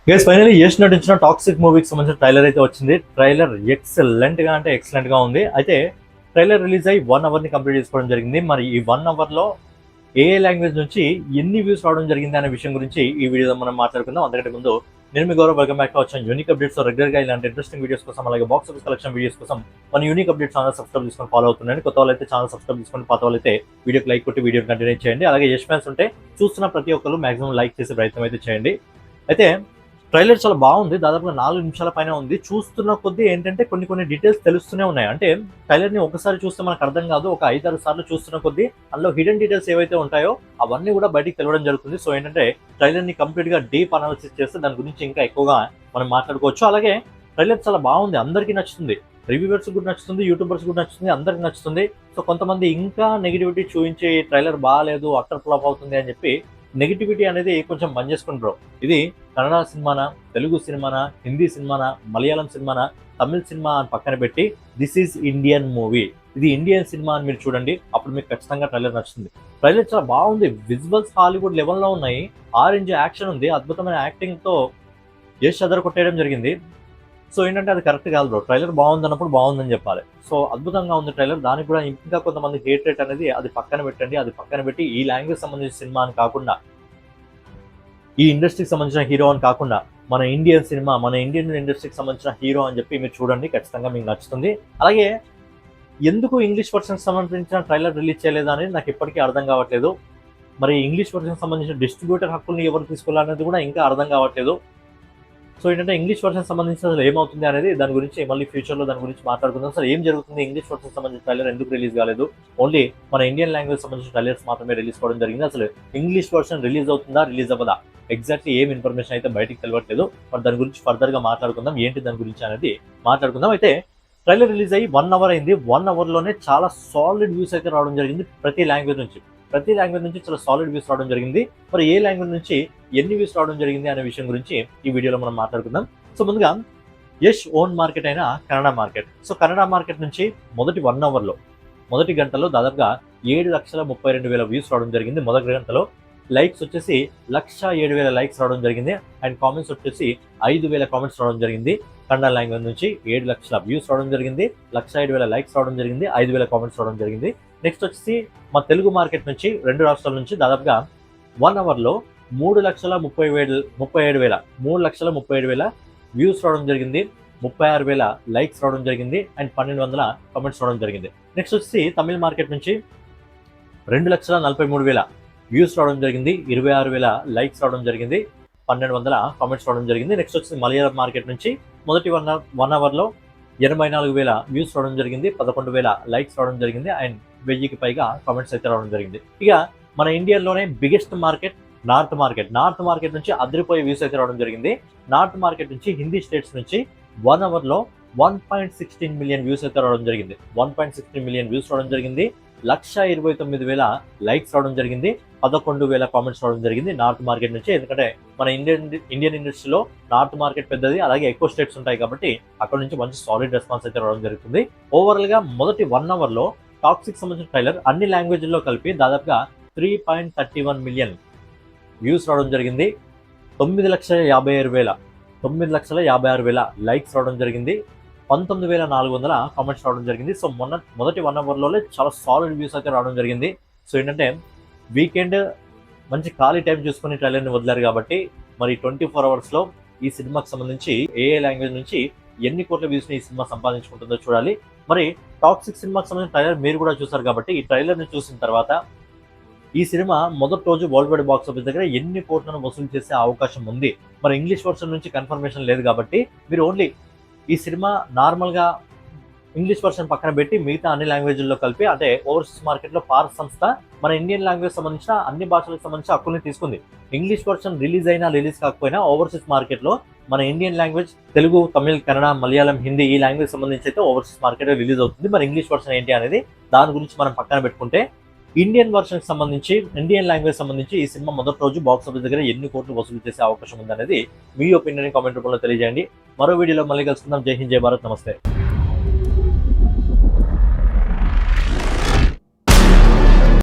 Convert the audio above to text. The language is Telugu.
గైస్ ఫైనల్లీ యష్ నటించిన టాక్సిక్ మూవీకి సంబంధించిన ట్రైలర్ అయితే వచ్చింది. ట్రైలర్ ఎక్సలెంట్ గా అంటే ఎక్సలెంట్ గా ఉంది. అయితే ట్రైలర్ రిలీజ్ అయ్యి 1 అవర్ ని కంప్లీట్ చేసుకోవడం జరిగింది. మరి ఈ 1 అవర్ లో ఏ లాంగ్వేజ్ నుంచి ఎన్ని వ్యూస్ రావడం జరిగింది అనే విషయం గురించి ఈ వీడియోలో మనం మాట్లాడుకుందాం. అంతకంటే ముందు నేను మీ Gaurav, welcome back to our channel unique updates. Regular గా ఇలాంటి ఇంట్రెస్టింగ్ వీడియోస్ కోసం, అలాగే బాక్స్ ఆఫీస్ కలెక్షన్ వీడియోస్ కోసం మన యూనిక్ అప్డేట్స్ ఛానల్ సబ్స్క్రైబ్ చేసుకొని ఫాలో అవుతున్నాను. కొత్త వాళ్ళైతే ఛానల్ సబ్స్క్రైబ్ చేసుకొని, పాత వాళ్ళైతే వీడియోకి లైక్ కొట్టి వీడియో కంటిన్యూ చేయండి. అలాగే యష్ ఫ్యాన్స్ ఉంటే చూస్తున్న ప్రతి ఒక్కరు మాక్సిమం లైక్ చేసే ప్రయత్నం అయితే చేయండి. అయితే ట్రైలర్ చాలా బాగుంది. దాదాపుగా 4 నిమిషాల పైన ఉంది. చూస్తున్న కొద్దీ ఏంటంటే కొన్ని డీటెయిల్స్ తెలుస్తూనే ఉన్నాయి. అంటే ట్రైలర్ ని ఒకసారి చూస్తే మనకు అర్థం కాదు, ఒక 5-6 సార్లు చూస్తున్న కొద్దీ అందులో హిడెన్ డీటెయిల్స్ ఏవైతే ఉంటాయో అవన్నీ కూడా బయటికి తెలవడం జరుగుతుంది. సో ఏంటంటే ట్రైలర్ ని కంప్లీట్ గా డీప్ అనాలిసిస్ చేస్తే దాని గురించి ఇంకా ఎక్కువగా మనం మాట్లాడుకోవచ్చు. అలాగే ట్రైలర్ చాలా బాగుంది, అందరికీ నచ్చుతుంది. రివ్యూవర్స్ కూడా నచ్చుతుంది, యూట్యూబర్స్ కూడా నచ్చుతుంది, అందరికి నచ్చుతుంది. సో కొంతమంది ఇంకా నెగిటివిటీ చూపించి ట్రైలర్ బాగాలేదు, అట్టర్ ఫ్లాప్ అవుతుంది అని చెప్పి నెగిటివిటీ అనేది కొంచెం బంద్ చేసుకుంటారు. ఇది కన్నడ సినిమానా, తెలుగు సినిమానా, హిందీ సినిమానా, మలయాళం సినిమానా, తమిళ సినిమా అని పక్కన పెట్టి దిస్ ఈజ్ ఇండియన్ మూవీ, ఇది ఇండియన్ సినిమా అని మీరు చూడండి. అప్పుడు మీకు ఖచ్చితంగా ట్రైలర్ నచ్చుతుంది. ట్రైలర్ చాలా బాగుంది, విజువల్స్ హాలీవుడ్ లెవెల్లో ఉన్నాయి, ఆరెంజ్ యాక్షన్ ఉంది, అద్భుతమైన యాక్టింగ్ తో యష్ అదర్ కొట్టేయడం జరిగింది. సో ఏంటంటే అది కరెక్ట్ కాదు బ్రో. ట్రైలర్ బాగుంది అన్నప్పుడు బాగుందని చెప్పాలి. సో అద్భుతంగా ఉంది ట్రైలర్. దానికి కూడా ఇంకా కొంతమంది హేట్ రేట్ అనేది అది పక్కన పెట్టండి. అది పక్కన పెట్టి ఈ లాంగ్వేజ్ సంబంధించిన సినిమా అని కాకుండా, ఈ ఇండస్ట్రీకి సంబంధించిన హీరో అని కాకుండా, మన ఇండియన్ సినిమా, మన ఇండియన్ ఇండస్ట్రీకి సంబంధించిన హీరో అని చెప్పి మీరు చూడండి, ఖచ్చితంగా మీకు నచ్చుతుంది. అలాగే ఎందుకు ఇంగ్లీష్ వర్షన్ సంబంధించిన ట్రైలర్ రిలీజ్ చేయలేదు అనేది నాకు ఇప్పటికీ అర్థం కావట్లేదు. మరి ఇంగ్లీష్ వర్షన్ సంబంధించిన డిస్ట్రిబ్యూటర్ హక్కుల్ని ఎవరు తీసుకోవాలనేది కూడా ఇంకా అర్థం కావట్లేదు. సో ఏంటంటే ఇంగ్లీష్ వర్షన్ సంబంధించి అసలు ఏమవుతుంది అనేది దాని గురించి మళ్ళీ ఫ్యూచర్లో దాని గురించి మాట్లాడుకుందాం. అసలు ఏం జరుగుతుంది, ఇంగ్లీష్ వర్షన్ సంబంధించిన ట్రైలర్ ఎందుకు రిలీజ్ కాలేదు, ఓన్లీ మన ఇండియన్ లాంగ్వేజ్ సంబంధించిన ట్రైలర్స్ మాత్రమే రిలీజ్ కావడం జరిగింది. అసలు ఇంగ్లీష్ వర్షన్ రిలీజ్ అవుతుందా, రిలీజ్ అవ్వదా, ఎగ్జాక్ట్లీ ఏం ఇన్ఫర్మేషన్ అయితే బయటికి తెలియట్లేదు. మరి దాని గురించి ఫర్దర్ గా మాట్లాడుకుందాం, ఏంటి దాని గురించి అనేది మాట్లాడుకుందాం. అయితే ట్రైలర్ రిలీజ్ అయ్యి 1 అవర్ అయింది. 1 అవర్లోనే చాలా సాలిడ్ వ్యూస్ అయితే రావడం జరిగింది. ప్రతి లాంగ్వేజ్ నుంచి చాలా సాలిడ్ వ్యూస్ రావడం జరిగింది. మరి ఏ లాంగ్వేజ్ నుంచి ఎన్ని వ్యూస్ రావడం జరిగింది అనే విషయం గురించి ఈ వీడియోలో మనం మాట్లాడుకుందాం. సో ముందుగా యష్ ఓన్ మార్కెట్ అయిన Kannada market. So Kannada market నుంచి మొదటి 1 అవర్లో, మొదటి గంటలో దాదాపుగా 7,32,000 వ్యూస్ రావడం జరిగింది. మొదటి గంటలో లైక్స్ వచ్చేసి 1,07,000 లైక్స్ రావడం జరిగింది. అండ్ కామెంట్స్ వచ్చేసి 5,000 కామెంట్స్ రావడం జరిగింది. కన్నడ లాంగ్వేజ్ నుంచి 7 లక్షల వ్యూస్ రావడం జరిగింది, 1,07,000 లైక్స్ రావడం జరిగింది, 5,000 కామెంట్స్ రావడం జరిగింది. నెక్స్ట్ వచ్చేసి మా తెలుగు మార్కెట్ నుంచి, 2 రాష్ట్రాల నుంచి దాదాపుగా 1 అవర్లో 3,37,000 వ్యూస్ రావడం జరిగింది, 36,000 లైక్స్ రావడం జరిగింది, అండ్ 1,200 కామెంట్స్ రావడం జరిగింది. నెక్స్ట్ వచ్చేసి తమిళ మార్కెట్ నుంచి 2,43,000 వ్యూస్ రావడం జరిగింది, 26,000 లైక్స్ రావడం జరిగింది, 1,200 కామెంట్స్ రావడం జరిగింది. నెక్స్ట్ వచ్చి మలయాళం మార్కెట్ నుంచి మొదటి 1 అవర్లో 84,000 వ్యూస్ రావడం జరిగింది, 11,000 లైక్స్ రావడం జరిగింది, అండ్ 1,000కి పైగా కామెంట్స్ అయితే రావడం జరిగింది. ఇక మన ఇండియాలోనే బిగ్గెస్ట్ మార్కెట్ నార్త్ మార్కెట్ నుంచి అదిరిపోయే వ్యూస్ అయితే రావడం జరిగింది. నార్త్ మార్కెట్ నుంచి హిందీ స్టేట్స్ నుంచి 1 అవర్లో 1.16 మిలియన్ వ్యూస్ అయితే రావడం జరిగింది. 1.16 మిలియన్ వ్యూస్ రావడం జరిగింది, 1,29,000 లైక్స్ రావడం జరిగింది, 11,000 కామెంట్స్ రావడం జరిగింది నార్త్ మార్కెట్ నుంచి. ఎందుకంటే మన ఇండియన్ ఇండస్ట్రీలో నార్త్ మార్కెట్ పెద్దది, అలాగే ఎక్కువ స్టేట్స్ ఉంటాయి కాబట్టి అక్కడ నుంచి మంచి సాలిడ్ రెస్పాన్స్ అయితే రావడం జరుగుతుంది. ఓవరాల్ గా మొదటి 1 అవర్లో టాక్సిక్ సంబంధించిన ట్రైలర్ అన్ని లాంగ్వేజ్లో కలిపి దాదాపుగా 3.31 మిలియన్ వ్యూస్ రావడం జరిగింది, 9,56,000 లైక్స్ రావడం జరిగింది, 19,400 కామెంట్స్ రావడం జరిగింది. సో మొదటి 1 అవర్లోనే చాలా సాలిడ్ వ్యూస్ అయితే రావడం జరిగింది. సో ఏంటంటే వీకెండ్ మంచి ఖాళీ టైం చూసుకుని ట్రైలర్ని వదిలారు కాబట్టి మరి 24 అవర్స్లో ఈ సినిమాకి సంబంధించి ఏ లాంగ్వేజ్ నుంచి ఎన్ని కోట్ల వ్యూస్ని ఈ సినిమా సంపాదించుకుంటుందో చూడాలి. మరి టాక్సిక్ సినిమాకి సంబంధించిన ట్రైలర్ మీరు కూడా చూసారు కాబట్టి ఈ ట్రైలర్ని చూసిన తర్వాత ఈ సినిమా మొదటి రోజు వరల్డ్ వైడ్ బాక్స్ ఆఫీస్ దగ్గర ఎన్ని కోట్లను వసూలు చేసే అవకాశం ఉంది. మరి ఇంగ్లీష్ వర్షన్ నుంచి కన్ఫర్మేషన్ లేదు కాబట్టి మీరు ఓన్లీ ఈ సినిమా నార్మల్గా ఇంగ్లీష్ వర్షన్ పక్కన పెట్టి మిగతా అన్ని లాంగ్వేజ్ల్లో కలిపి, అంటే ఓవర్సీస్ మార్కెట్లో పార్క్ సంస్థ మన ఇండియన్ లాంగ్వేజ్ సంబంధించిన అన్ని భాషలకు సంబంధించిన హక్కుల్ని తీసుకుంది. ఇంగ్లీష్ వర్షన్ రిలీజ్ అయినా రిలీజ్ కాకపోయినా ఓవర్సీస్ మార్కెట్లో మన ఇండియన్ లాంగ్వేజ్ తెలుగు, తమిళ్, కన్నడ, మలయాళం, హిందీ ఈ లాంగ్వేజ్ సంబంధించి అయితే ఓవర్సీస్ మార్కెట్ రిలీజ్ అవుతుంది. మరి ఇంగ్లీష్ వర్షన్ ఏంటి అనేది దాని గురించి మనం పక్కన పెట్టుకుంటే ఇండియన్ వర్షన్ సంబంధించి, ఇండియన్ లాంగ్వేజ్ సంబంధించి ఈ సినిమా మొదటి రోజు బాక్స్ ఆఫీస్ దగ్గర ఎన్ని కోట్లు వసూలు చేసే అవకాశం ఉంది అనేది మీ ఒపీనియన్ కామెంట్ రూపంలో తెలియజేయండి. మరో వీడియోలో మళ్ళీ కలుసుకుందాం. జై హింద్, జై భారత్, నమస్తే.